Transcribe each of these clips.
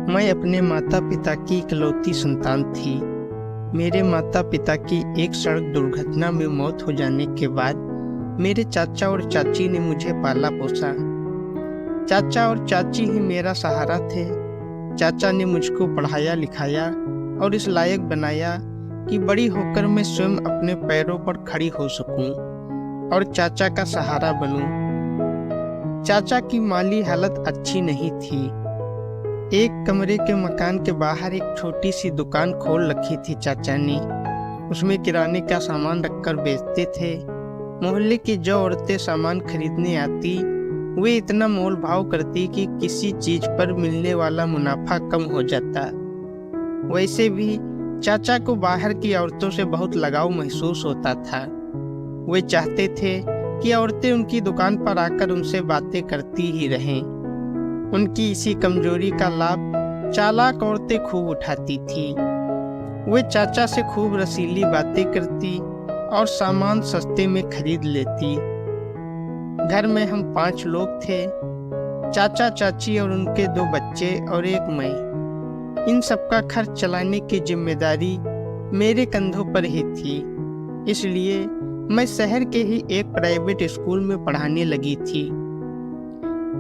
मैं अपने माता पिता की इकलौती संतान थी। मेरे माता पिता की एक सड़क दुर्घटना में मौत हो जाने के बाद मेरे चाचा और चाची ने मुझे पाला पोसा। चाचा और चाची ही मेरा सहारा थे। चाचा ने मुझको पढ़ाया लिखाया और इस लायक बनाया कि बड़ी होकर मैं स्वयं अपने पैरों पर खड़ी हो सकूं और चाचा का सहारा बनूं। चाचा की माली हालत अच्छी नहीं थी। एक कमरे के मकान के बाहर एक छोटी सी दुकान खोल रखी थी चाचा ने। उसमें किराने का सामान रखकर बेचते थे। मोहल्ले की जो औरतें सामान खरीदने आती वे इतना मोल भाव करती कि किसी चीज पर मिलने वाला मुनाफा कम हो जाता। वैसे भी चाचा को बाहर की औरतों से बहुत लगाव महसूस होता था। वे चाहते थे कि औरतें उनकी दुकान पर आकर उनसे बातें करती ही रहें। उनकी इसी कमजोरी का लाभ चालाक औरतें खूब उठाती थी। वे चाचा से खूब रसीली बातें करती और सामान सस्ते में खरीद लेती। घर में हम 5 लोग थे, चाचा चाची और उनके 2 बच्चे और एक मैं। इन सबका खर्च चलाने की जिम्मेदारी मेरे कंधों पर ही थी। इसलिए मैं शहर के ही एक प्राइवेट स्कूल में पढ़ाने लगी थी।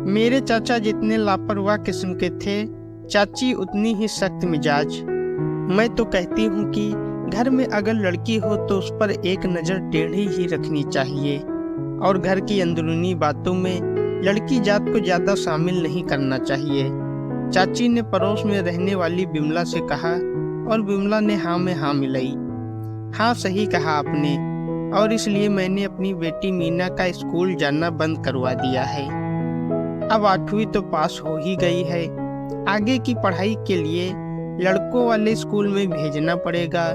मेरे चाचा जितने लापरवाह किस्म के थे, चाची उतनी ही सख्त मिजाज। मैं तो कहती हूँ कि घर में अगर लड़की हो तो उस पर एक नज़र टेढ़ी ही रखनी चाहिए और घर की अंदरूनी बातों में लड़की जात को ज़्यादा शामिल नहीं करना चाहिए। चाची ने पड़ोस में रहने वाली बिमला से कहा और बिमला ने हाँ में हाँ मिलाई। हाँ, सही कहा आपने, और इसलिए मैंने अपनी बेटी मीना का स्कूल जाना बंद करवा दिया है। अब 8वीं तो पास हो ही गई है। आगे की पढ़ाई के लिए लड़कों वाले स्कूल में भेजना पड़ेगा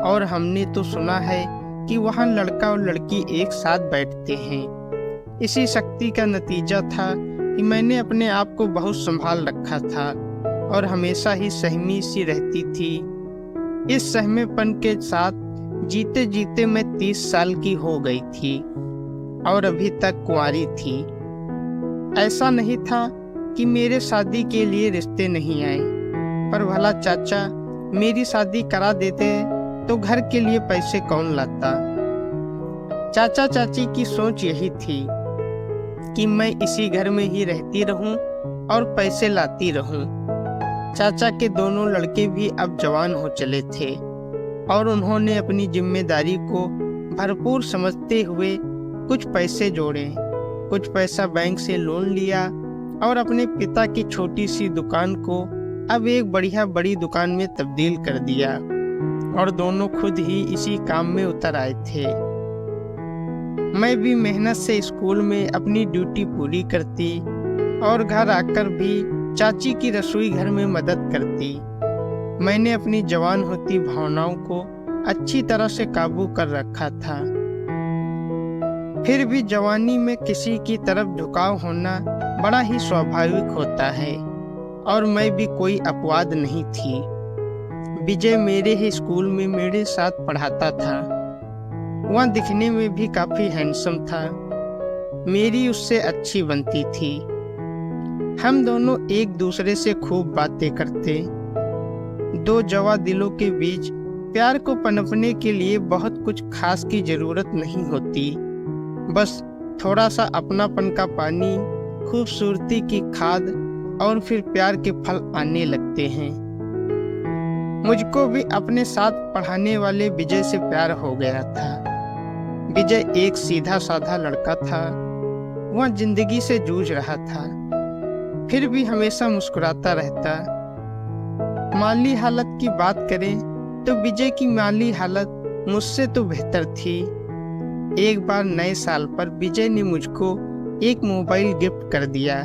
और हमने तो सुना है कि वहाँ लड़का और लड़की एक साथ बैठते हैं। इसी शक्ति का नतीजा था कि मैंने अपने आप को बहुत संभाल रखा था और हमेशा ही सहमी सी रहती थी। इस सहमेपन के साथ जीते जीते मैं 30 साल की हो गई थी और अभी तक कुंवारी थी। ऐसा नहीं था कि मेरे शादी के लिए रिश्ते नहीं आए, पर भला चाचा मेरी शादी करा देते तो घर के लिए पैसे कौन लाता। चाचा चाची की सोच यही थी कि मैं इसी घर में ही रहती रहूं और पैसे लाती रहूं। चाचा के दोनों लड़के भी अब जवान हो चले थे और उन्होंने अपनी जिम्मेदारी को भरपूर समझते हुए कुछ पैसे जोड़े, कुछ पैसा बैंक से लोन लिया और अपने पिता की छोटी सी दुकान को अब एक बड़ी दुकान में तब्दील कर दिया और दोनों खुद ही इसी काम में उतर आए थे। मैं भी मेहनत से स्कूल में अपनी ड्यूटी पूरी करती और घर आकर भी चाची की रसोई घर में मदद करती। मैंने अपनी जवान होती भावनाओं को अच्छी तरह से काबू कर रखा था। फिर भी जवानी में किसी की तरफ झुकाव होना बड़ा ही स्वाभाविक होता है और मैं भी कोई अपवाद नहीं थी। विजय मेरे ही स्कूल में मेरे साथ पढ़ाता था। वह दिखने में भी काफी हैंडसम था। मेरी उससे अच्छी बनती थी। हम दोनों एक दूसरे से खूब बातें करते। 2 जवा दिलों के बीच प्यार को पनपने के लिए बहुत कुछ खास की जरूरत नहीं होती। बस थोड़ा सा अपनापन का पानी, खूबसूरती की खाद और फिर प्यार के फल आने लगते हैं। मुझको भी अपने साथ पढ़ाने वाले विजय से प्यार हो गया था। विजय एक सीधा साधा लड़का था। वह जिंदगी से जूझ रहा था, फिर भी हमेशा मुस्कुराता रहता। माली हालत की बात करें तो विजय की माली हालत मुझसे तो बेहतर थी। एक बार नए साल पर विजय ने मुझको एक मोबाइल गिफ्ट कर दिया।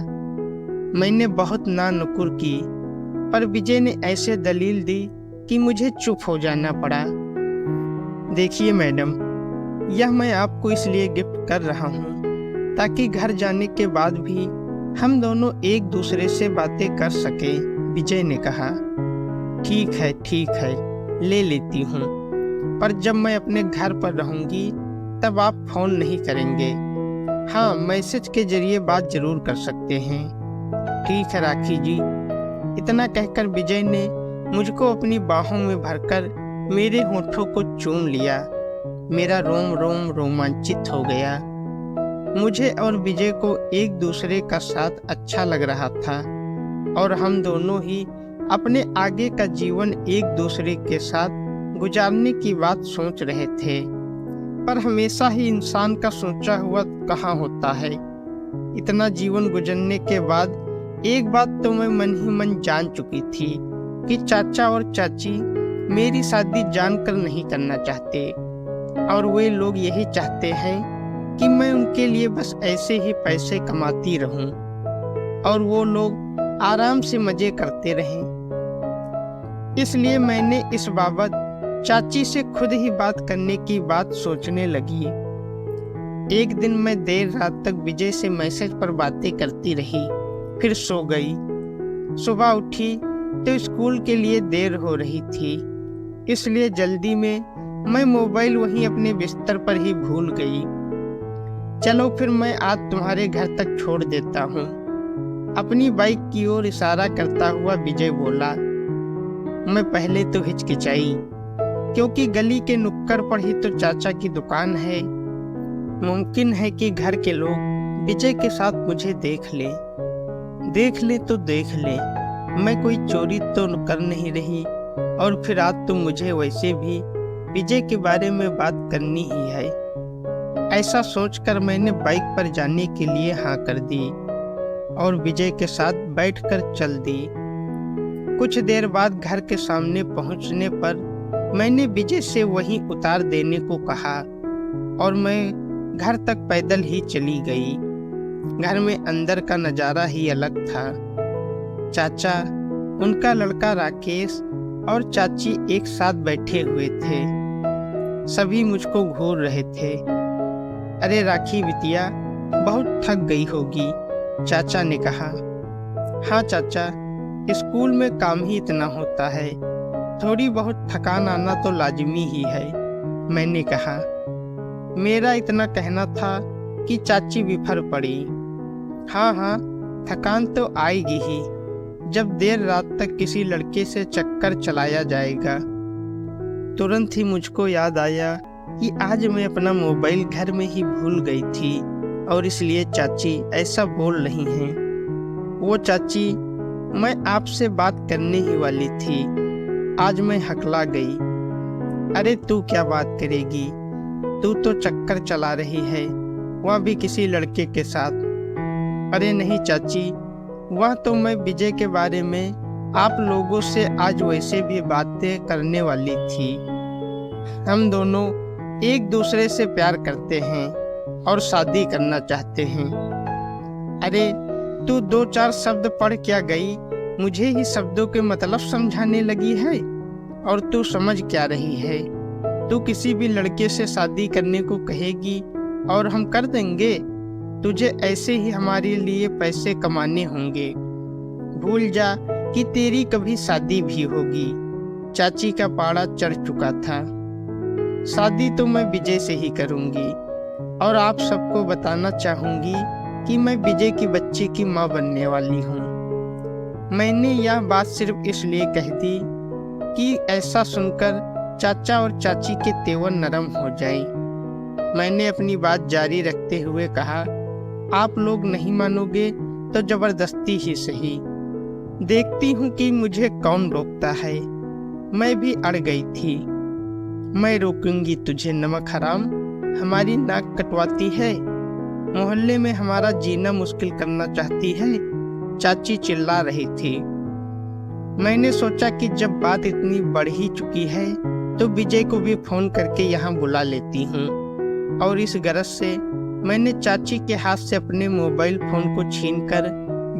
मैंने बहुत ना नुकुर की, पर विजय ने ऐसे दलील दी कि मुझे चुप हो जाना पड़ा। देखिए मैडम, यह मैं आपको इसलिए गिफ्ट कर रहा हूँ ताकि घर जाने के बाद भी हम दोनों एक दूसरे से बातें कर सकें, विजय ने कहा। ठीक है, ले लेती हूँ, पर जब मैं अपने घर पर रहूँगी तब आप फोन नहीं करेंगे। हाँ, मैसेज के जरिए बात जरूर कर सकते हैं। ठीक है राखी जी, इतना कहकर विजय ने मुझको अपनी बाहों में भरकर मेरे होठों को चूम लिया। मेरा रोम रोम रोमांचित हो गया। मुझे और विजय को एक दूसरे का साथ अच्छा लग रहा था और हम दोनों ही अपने आगे का जीवन एक दूसरे के साथ गुजारने की बात सोच रहे थे। पर हमेशा ही इंसान का सोचा हुआ कहाँ होता है। इतना जीवन गुजरने के बाद एक बात तो मैं मन ही मन जान चुकी थी कि चाचा और चाची मेरी शादी जानकर नहीं करना चाहते और वे लोग यही चाहते हैं कि मैं उनके लिए बस ऐसे ही पैसे कमाती रहूं और वो लोग आराम से मजे करते रहें। इसलिए मैंने इस बाबत चाची से खुद ही बात करने की बात सोचने लगी। एक दिन मैं देर रात तक विजय से मैसेज पर बातें करती रही, फिर सो गई। सुबह उठी तो स्कूल के लिए देर हो रही थी, इसलिए जल्दी में मैं मोबाइल वहीं अपने बिस्तर पर ही भूल गई। चलो फिर मैं आज तुम्हारे घर तक छोड़ देता हूँ, अपनी बाइक की ओर इशारा करता हुआ विजय बोला। मैं पहले तो हिचकिचाई, क्योंकि गली के नुक्कड़ पर ही तो चाचा की दुकान है। मुमकिन है कि घर के लोग विजय के साथ मुझे देख ले तो देख ले, मैं कोई चोरी तो कर नहीं रही। और फिर आज तो मुझे वैसे भी विजय के बारे में बात करनी ही है। ऐसा सोचकर मैंने बाइक पर जाने के लिए हाँ कर दी और विजय के साथ बैठकर चल दी। कुछ देर बाद घर के सामने पहुंचने पर मैंने विजय से वहीं उतार देने को कहा और मैं घर तक पैदल ही चली गई। घर में अंदर का नज़ारा ही अलग था। चाचा, उनका लड़का राकेश और चाची एक साथ बैठे हुए थे। सभी मुझको घूर रहे थे। अरे राखी बिटिया, बहुत थक गई होगी, चाचा ने कहा। हाँ चाचा, स्कूल में काम ही इतना होता है, थोड़ी बहुत थकान आना तो लाजमी ही है, मैंने कहा। मेरा इतना कहना था कि चाची बिफर पड़ी। हाँ, थकान तो आएगी ही, जब देर रात तक किसी लड़के से चक्कर चलाया जाएगा। तुरंत ही मुझको याद आया कि आज मैं अपना मोबाइल घर में ही भूल गई थी और इसलिए चाची ऐसा बोल रही हैं। वो चाची, मैं आपसे बात करने ही वाली थी, आज मैं हकला गई। अरे तू क्या बात करेगी, तू तो चक्कर चला रही है, वह भी किसी लड़के के साथ। अरे नहीं चाची, वह तो मैं विजय के बारे में आप लोगों से आज वैसे भी बातें करने वाली थी। हम दोनों एक दूसरे से प्यार करते हैं और शादी करना चाहते हैं। अरे तू 2-4 शब्द पढ़ क्या गई, मुझे ही शब्दों के मतलब समझाने लगी है और तू समझ क्या रही है। तू किसी भी लड़के से शादी करने को कहेगी और हम कर देंगे। तुझे ऐसे ही हमारे लिए पैसे कमाने होंगे। भूल जा कि तेरी कभी शादी भी होगी। चाची का पाड़ा चढ़ चुका था। शादी तो मैं विजय से ही करूंगी और आप सबको बताना चाहूंगी कि मैं विजय की बच्ची की माँ बनने वाली हूँ। मैंने यह बात सिर्फ इसलिए कह दी कि ऐसा सुनकर चाचा और चाची के तेवर नरम हो जाए। मैंने अपनी बात जारी रखते हुए कहा, आप लोग नहीं मानोगे तो जबरदस्ती ही सही, देखती हूँ कि मुझे कौन रोकता है। मैं भी अड़ गई थी। मैं रोकूंगी तुझे नमक हराम, हमारी नाक कटवाती है, मोहल्ले में हमारा जीना मुश्किल करना चाहती है, चाची चिल्ला रही थी। मैंने सोचा कि जब बात इतनी बढ़ ही चुकी है तो विजय को भी फोन करके यहाँ बुला लेती हूँ। और इस गरज से मैंने चाची के हाथ से अपने मोबाइल फोन को छीनकर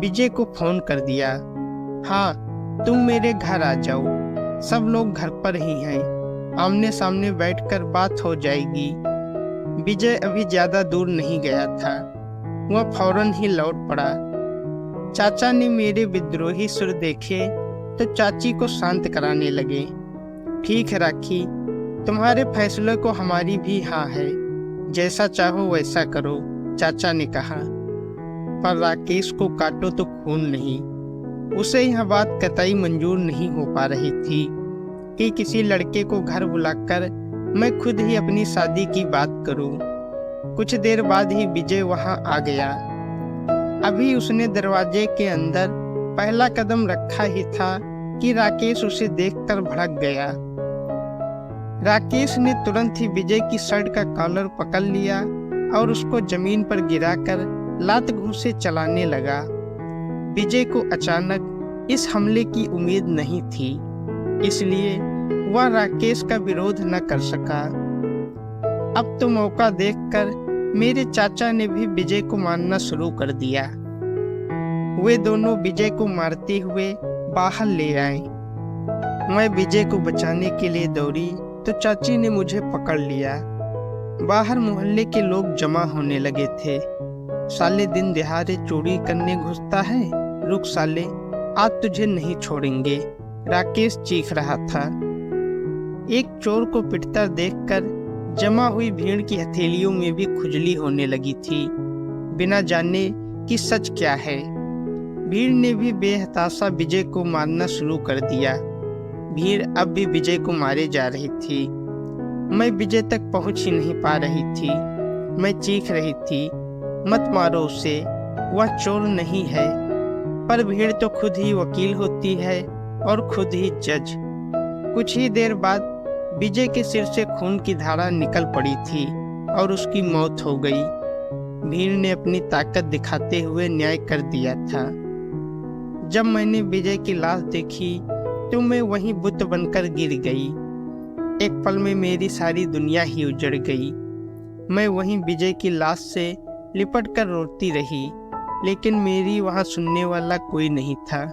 विजय को फोन कर दिया। हाँ, तुम मेरे घर आ जाओ, सब लोग घर पर ही हैं, आमने सामने बैठकर बात हो जाएगी। विजय अभी ज्यादा दूर नहीं गया था, वह फौरन ही लौट पड़ा। चाचा ने मेरे विद्रोही सुर देखे तो चाची को शांत कराने लगे। ठीक है राखी, तुम्हारे फैसले को हमारी भी हाँ है, जैसा चाहो वैसा करो, चाचा ने कहा। पर राकेश को काटो तो खून नहीं, उसे यह बात कतई मंजूर नहीं हो पा रही थी कि किसी लड़के को घर बुलाकर मैं खुद ही अपनी शादी की बात करूं। कुछ देर बाद ही विजय वहां आ गया। अभी उसने दरवाजे के अंदर पहला कदम रखा ही था कि राकेश उसे देखकर भड़क गया। राकेश ने तुरंत ही विजय की शर्ट का कॉलर पकड़ लिया और उसको जमीन पर गिराकर लात घूंसे चलाने लगा। विजय को अचानक इस हमले की उम्मीद नहीं थी, इसलिए वह राकेश का विरोध न कर सका। अब तो मौका देखकर मेरे चाचा ने भी विजय को मारना शुरू कर दिया। वे दोनों विजय को मारते हुए बाहर ले आए। मैं विजय को बचाने के लिए दौड़ी तो चाची ने मुझे पकड़ लिया। बाहर मोहल्ले के लोग जमा होने लगे थे। साले दिन दिहाड़े चोरी करने घुसता है, रुक साले, आज तुझे नहीं छोड़ेंगे, राकेश चीख रहा था। एक चोर को पिटता देखकर जमा हुई भीड़ की हथेलियों में भी खुजली होने लगी थी, बिना जाने कि सच क्या है। भीड़ ने भी बेहताशा विजय को मारना शुरू कर दिया। भीड़ अब भी विजय को मारे जा रही थी। मैं विजय तक पहुंच ही नहीं पा रही थी। मैं चीख रही थी, मत मारो उसे, वह चोर नहीं है। पर भीड़ तो खुद ही वकील होती है और खुद ही जज। कुछ ही देर बाद विजय के सिर से खून की धारा निकल पड़ी थी और उसकी मौत हो गई। भीड़ ने अपनी ताकत दिखाते हुए न्याय कर दिया था। जब मैंने विजय की लाश देखी तो मैं वहीं बुत बनकर गिर गई। एक पल में मेरी सारी दुनिया ही उजड़ गई। मैं वहीं विजय की लाश से लिपट कर रोती रही, लेकिन मेरी वहां सुनने वाला कोई नहीं था।